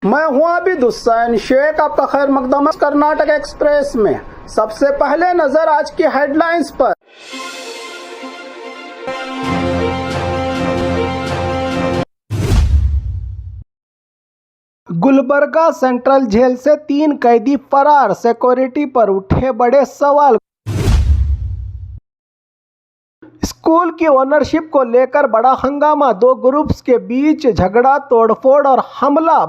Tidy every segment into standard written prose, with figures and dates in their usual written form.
मैं हूं आबिद हुसैन शेख, आपका खैर मकदम कर्नाटक एक्सप्रेस में। सबसे पहले नजर आज की हेडलाइंस पर। गुलबर्गा सेंट्रल जेल से 3 कैदी फरार, सिक्योरिटी पर उठे बड़े सवाल। स्कूल की ओनरशिप को लेकर बड़ा हंगामा, 2 ग्रुप्स के बीच झगड़ा, तोड़फोड़ और हमला।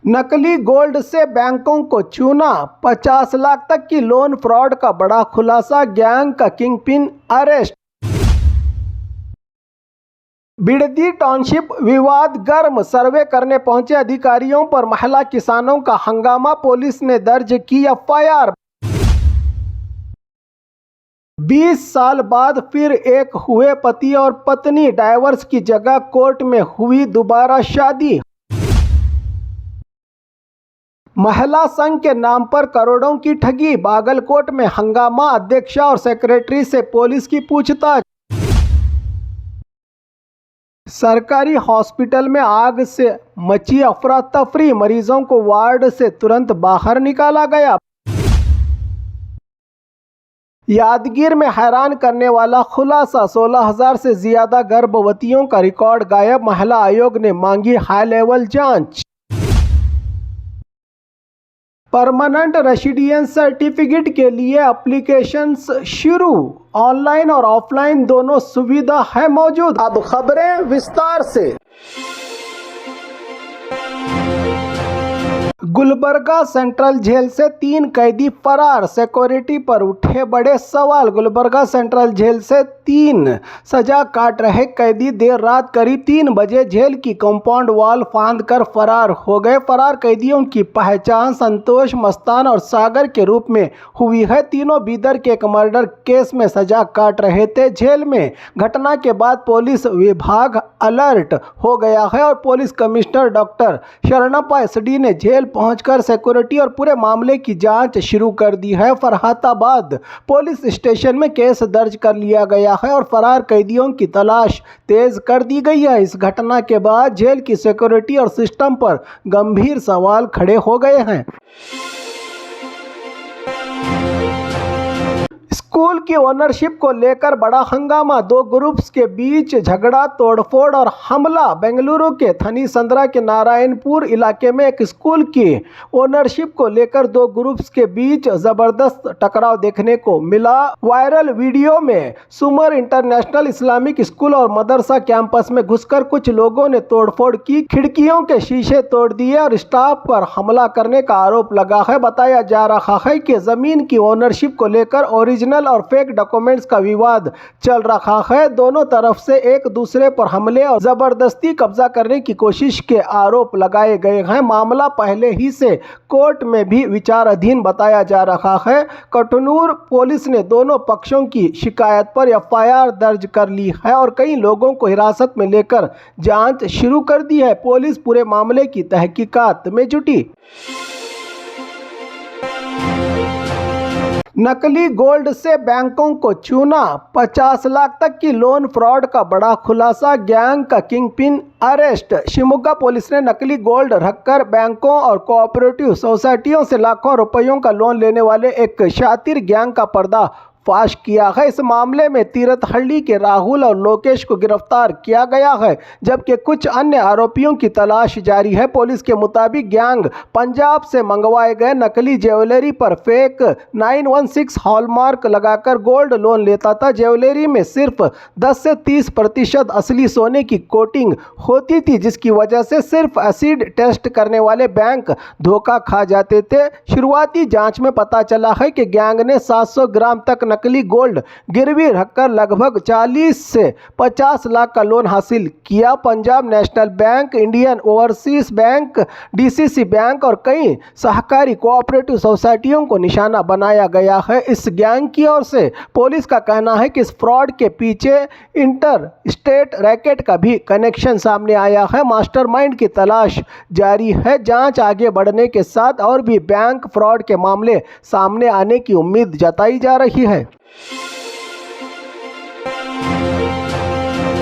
नकली गोल्ड से बैंकों को चूना, 50 लाख तक की लोन फ्रॉड का बड़ा खुलासा, गैंग का किंगपिन अरेस्ट। बिडदी टाउनशिप विवाद गर्म, सर्वे करने पहुंचे अधिकारियों पर महिला किसानों का हंगामा, पुलिस ने दर्ज की एफआईआर। 20 साल बाद फिर एक हुए पति और पत्नी, डाइवोर्स की जगह कोर्ट में हुई दोबारा शादी। महिला संघ के नाम पर करोड़ों की ठगी, बागलकोट में हंगामा, अध्यक्षा और सेक्रेटरी से पुलिस की पूछताछ। सरकारी हॉस्पिटल में आग से मची अफरा तफरी, मरीजों को वार्ड से तुरंत बाहर निकाला गया। यादगीर में हैरान करने वाला खुलासा, 16,000 से ज्यादा गर्भवतियों का रिकॉर्ड गायब, महिला आयोग ने मांगी हाई लेवल जांच। परमानेंट रेसिडेंस सर्टिफिकेट के लिए एप्लीकेशंस शुरू, ऑनलाइन और ऑफलाइन दोनों सुविधा है मौजूद। अब खबरें विस्तार से। गुलबर्गा सेंट्रल जेल से 3 कैदी फरार, सिक्योरिटी पर उठे बड़े सवाल। गुलबर्गा सेंट्रल जेल से 3 सजा काट रहे कैदी देर रात करीब 3 बजे जेल की कंपाउंड वॉल फांद कर फरार हो गए। फरार कैदियों की पहचान संतोष, मस्तान और सागर के रूप में हुई है। तीनों बीदर के एक मर्डर केस में सजा काट रहे थे जेल में। घटना के बाद पुलिस विभाग अलर्ट हो गया है और police commissioner doctor Sharanappa SD ने जेल पहुंचकर सिक्योरिटी और पूरे मामले की जांच शुरू कर दी है। फरहाताबाद पुलिस स्टेशन में केस दर्ज कर लिया गया है और फरार कैदियों की तलाश तेज कर दी गई है। इस घटना के बाद जेल की सिक्योरिटी और सिस्टम पर गंभीर सवाल खड़े हो गए हैं। स्कूल की ओनरशिप को लेकर बड़ा हंगामा, 2 ग्रुप्स के बीच झगड़ा, तोड़फोड़ और हमला। बेंगलुरु के थनीसंद्रा के नारायणपुर इलाके में एक स्कूल की ओनरशिप को लेकर 2 ग्रुप्स के बीच जबरदस्त टकराव देखने को मिला। वायरल वीडियो में सुमर इंटरनेशनल इस्लामिक स्कूल और मदरसा कैंपस में घुसकर कुछ लोगों ने तोड़फोड़ की, खिड़कियों के शीशे तोड़ दिए और स्टाफ पर हमला करने का आरोप लगा है। बताया जा रहा है कि जमीन की ओनरशिप को लेकर ओरिजिनल और फेक डॉक्यूमेंट्स का विवाद चल रहा है। दोनों तरफ से एक दूसरे पर हमले और जबरदस्ती कब्जा करने की कोशिश के आरोप लगाए गए हैं। मामला पहले ही से कोर्ट में भी विचाराधीन बताया जा रहा है। कटनूर पुलिस ने दोनों पक्षों की शिकायत पर एफआईआर दर्ज कर ली है और कई लोगों को हिरासत में लेकर जांच शुरू कर दी है। पुलिस पूरे मामले की तहकीकात में जुटी। नकली गोल्ड से बैंकों को चूना, 50 लाख तक की लोन फ्रॉड का बड़ा खुलासा, गैंग का किंगपिन अरेस्ट। शिमोगा पुलिस ने नकली गोल्ड रखकर बैंकों और कोऑपरेटिव सोसाइटियों से लाखों रुपयों का लोन लेने वाले एक शातिर गैंग का पर्दा फाश किया है। इस मामले में तीरथहल्ली के राहुल और लोकेश को गिरफ्तार किया गया है, जबकि कुछ अन्य आरोपियों की तलाश जारी है। पुलिस के मुताबिक गैंग पंजाब से मंगवाए गए नकली ज्वेलरी पर फेक 916 हॉलमार्क लगाकर गोल्ड लोन लेता था। ज्वेलरी में सिर्फ 10 से 30% असली सोने की कोटिंग होती थी, जिसकी वजह से सिर्फ एसिड टेस्ट करने वाले बैंक धोखा खा जाते थे। शुरुआती जांच में पता चला है कि गैंग ने 700 ग्राम तक नकली गोल्ड गिरवी रखकर लगभग 40 से 50 लाख का लोन हासिल किया। Punjab national bank, Indian overseas bank, DCC bank और कई सहकारी कोऑपरेटिव सोसाइटियों को निशाना बनाया गया है। इस गैंग की ओर से पुलिस का कहना है कि इस फ्रॉड के पीछे इंटर स्टेट रैकेट का भी कनेक्शन सामने आया है। मास्टरमाइंड की तलाश जारी है। जांच आगे बढ़ने के साथ और भी बैंक फ्रॉड के मामले सामने आने की उम्मीद जताई जा रही है।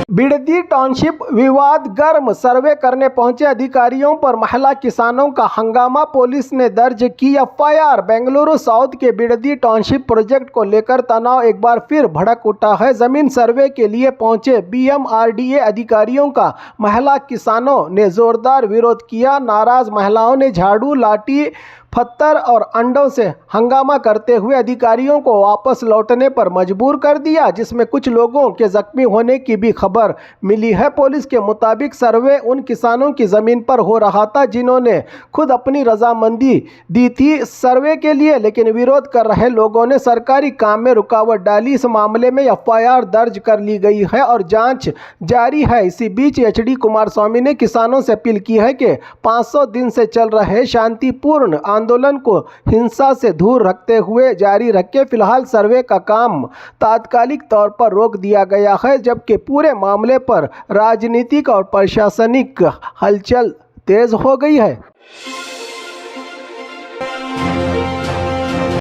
बिडदी टाउनशिप विवाद गर्म, सर्वे करने पहुंचे अधिकारियों पर महिला किसानों का हंगामा, पुलिस ने दर्ज की एफआईआर। बेंगलुरु साउथ के बिडदी टाउनशिप प्रोजेक्ट को लेकर तनाव एक बार फिर भड़क उठा है। जमीन सर्वे के लिए पहुंचे बीएमआरडीए अधिकारियों का महिला किसानों ने जोरदार विरोध किया। नाराज महिलाओं ने झाड़ू, लाठी, पत्थर और अंडों से हंगामा करते हुए अधिकारियों को वापस लौटने पर मजबूर कर दिया, जिसमें कुछ लोगों के जख्मी होने की भी खबर मिली है। पुलिस के मुताबिक सर्वे उन किसानों की जमीन पर हो रहा था जिन्होंने खुद अपनी रजामंदी दी थी सर्वे के लिए, लेकिन विरोध कर रहे लोगों ने सरकारी काम में रुकावट डाली। इस मामले में एफआईआर दर्ज कर ली गई है और जांच जारी है। इसी बीच एचडी कुमारस्वामी ने किसानों से अपील की है कि 500 दिन से चल रहे शांतिपूर्ण आंदोलन को हिंसा से दूर रखते हुए जारी रखें। फिलहाल सर्वे का काम तात्कालिक तौर पर रोक दिया गया है, जबकि पूरे मामले पर राजनीतिक और प्रशासनिक हलचल तेज हो गई है।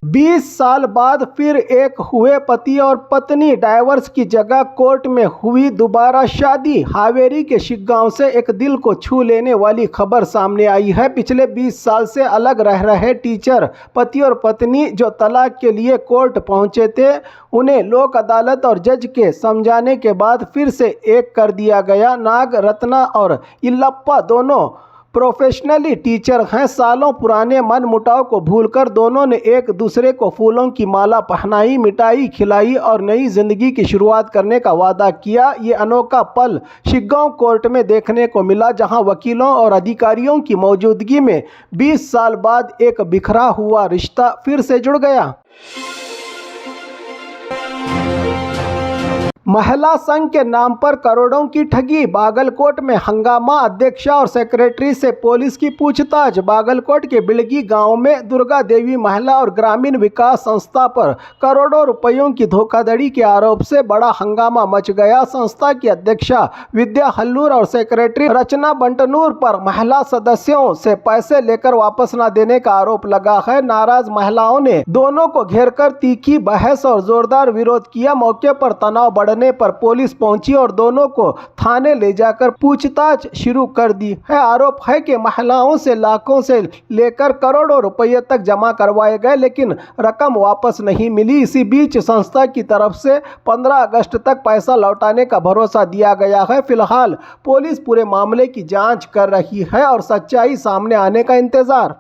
20 साल बाद फिर एक हुए पति और पत्नी, डाइवोर्स की जगह कोर्ट में हुई दोबारा शादी। हावेरी के शिगांव से एक दिल को छू लेने वाली खबर सामने आई है। पिछले 20 साल से अलग रह रहे टीचर पति और पत्नी जो तलाक के लिए कोर्ट पहुंचे थे, उन्हें लोक अदालत और जज के समझाने के बाद फिर से एक कर दिया गया। नाग रत्ना और इल्लप्पा दोनों प्रोफेशनली टीचर हैं। सालों पुराने मन मुटाव को भूलकर दोनों ने एक दूसरे को फूलों की माला पहनाई, मिठाई खिलाई और नई जिंदगी की शुरुआत करने का वादा किया। ये अनोखा पल शिगांव कोर्ट में देखने को मिला, जहां वकीलों और अधिकारियों की मौजूदगी में 20 साल बाद एक बिखरा हुआ रिश्ता फिर से जुड़ गया। महिला संघ के नाम पर करोड़ों की ठगी, बागलकोट में हंगामा, अध्यक्षा और सेक्रेटरी से पुलिस की पूछताछ। बागलकोट के बिलगी गांव में दुर्गा देवी महिला और ग्रामीण विकास संस्था पर करोड़ों रुपयों की धोखाधड़ी के आरोप से बड़ा हंगामा मच गया। संस्था की अध्यक्षा विद्या हल्लूर और सेक्रेटरी रचना बंटनूर पर महिला सदस्यों से पैसे लेकर वापस न देने का आरोप लगा है। नाराज महिलाओं ने दोनों को घेरकर तीखी बहस और जोरदार विरोध किया। मौके पर तनाव बढ़ने पर पुलिस पहुंची और दोनों को थाने ले जाकर पूछताछ शुरू कर दी है। आरोप है कि महिलाओं से लाखों से लेकर करोड़ों रुपए तक जमा करवाए गए, लेकिन रकम वापस नहीं मिली। इसी बीच संस्था की तरफ से 15 अगस्त तक पैसा लौटाने का भरोसा दिया गया है। फिलहाल पुलिस पूरे मामले की जांच कर रही है और सच्चाई सामने आने का इंतजार।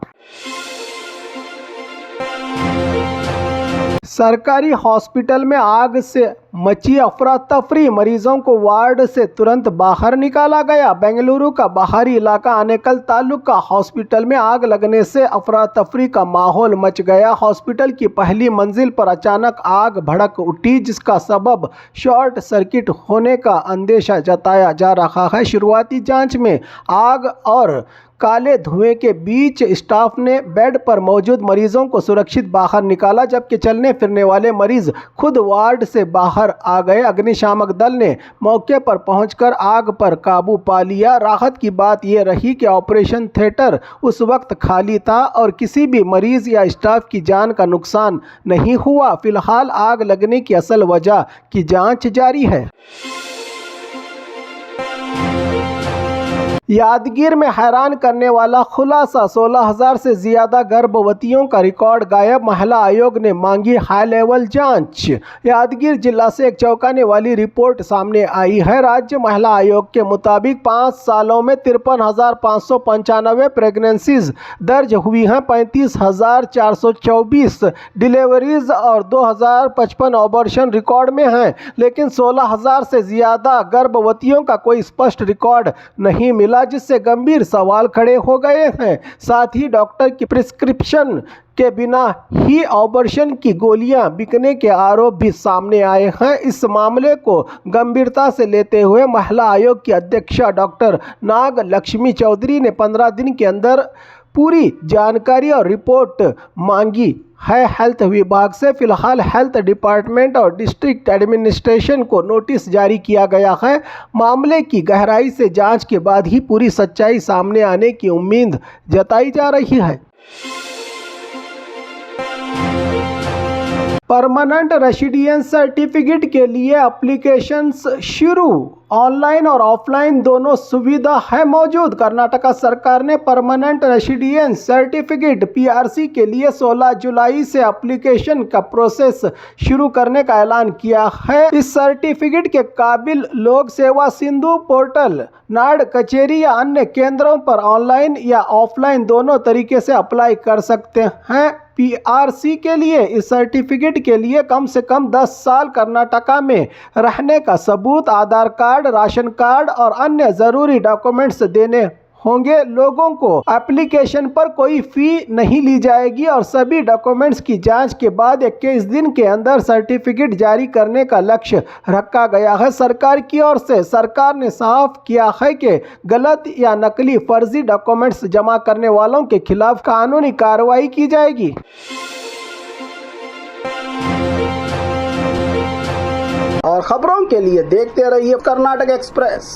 सरकारी हॉस्पिटल में आग से मची अफरा तफरी, मरीजों को वार्ड से तुरंत बाहर निकाला गया। बेंगलुरु का बाहरी इलाका आनेकल तालुका हॉस्पिटल में आग लगने से अफरा तफरी का माहौल मच गया। हॉस्पिटल की पहली मंजिल पर अचानक आग भड़क उठी, जिसका सबब शॉर्ट सर्किट होने का अंदेशा जताया जा रहा है। शुरुआती जांच में आग और काले धुएं के बीच स्टाफ ने बेड पर मौजूद मरीजों को सुरक्षित बाहर निकाला, जबकि चलने फिरने वाले मरीज खुद वार्ड से बाहर आ गए। अग्निशामक दल ने मौके पर पहुंचकर आग पर काबू पा लिया। राहत की बात यह रही कि ऑपरेशन थिएटर उस वक्त खाली था और किसी भी मरीज या स्टाफ की जान का नुकसान नहीं हुआ। फिलहाल आग लगने की असल वजह की जांच जारी है। यादगीर में हैरान करने वाला खुलासा, 16,000 से ज्यादा गर्भवतियों का रिकॉर्ड गायब, महिला आयोग ने मांगी हाई लेवल जांच। यादगीर जिला से एक चौंकाने वाली रिपोर्ट सामने आई है। राज्य महिला आयोग के मुताबिक 5 सालों में 53,595 प्रेगनेंसीज दर्ज हुई हैं, 35,424 डिलीवरीज और 2,055 ऑपरेशन रिकॉर्ड में हैं, लेकिन 16,000 से ज्यादा गर्भवतियों का कोई स्पष्ट रिकॉर्ड नहीं मिला, जिससे गंभीर सवाल खड़े हो गए हैं। साथ ही डॉक्टर की प्रिस्क्रिप्शन के बिना ही ऑपरेशन की गोलियां बिकने के आरोप भी सामने आए हैं। इस मामले को गंभीरता से लेते हुए महिला आयोग की अध्यक्षा डॉक्टर नाग लक्ष्मी चौधरी ने 15 दिन के अंदर पूरी जानकारी और रिपोर्ट मांगी है हेल्थ विभाग से। फिलहाल हेल्थ डिपार्टमेंट और डिस्ट्रिक्ट एडमिनिस्ट्रेशन को नोटिस जारी किया गया है। मामले की गहराई से जांच के बाद ही पूरी सच्चाई सामने आने की उम्मीद जताई जा रही है। परमानेंट रेसिडेंस सर्टिफिकेट के लिए एप्लीकेशंस शुरू। ऑनलाइन और ऑफलाइन दोनों सुविधा है मौजूद। कर्नाटक सरकार ने परमानेंट रेसिडेंस सर्टिफिकेट पीआरसी के लिए 16 जुलाई से एप्लीकेशन का प्रोसेस शुरू करने का ऐलान किया है। इस सर्टिफिकेट के काबिल लोग सेवा सिंधु पोर्टल, नाड़ कचेरी या अन्य केंद्रों पर ऑनलाइन या ऑफलाइन दोनों तरीके से अप्लाई कर सकते हैं। पीआरसी के लिए इस सर्टिफिकेट के लिए कम से कम 10 साल कर्नाटका में रहने का सबूत, आधार कार्ड, राशन कार्ड और अन्य ज़रूरी डॉक्यूमेंट्स देने होंगे। लोगों को एप्लीकेशन पर कोई फ़ी नहीं ली जाएगी और सभी डॉक्यूमेंट्स की जांच के बाद 21 दिन के अंदर सर्टिफिकेट जारी करने का लक्ष्य रखा गया है। सरकार की ओर से सरकार ने साफ किया है कि गलत या नकली फर्जी डॉक्यूमेंट्स जमा करने वालों के खिलाफ कानूनी कार्रवाई की जाएगी। और खबरों के लिए देखते रहिए कर्नाटक एक्सप्रेस।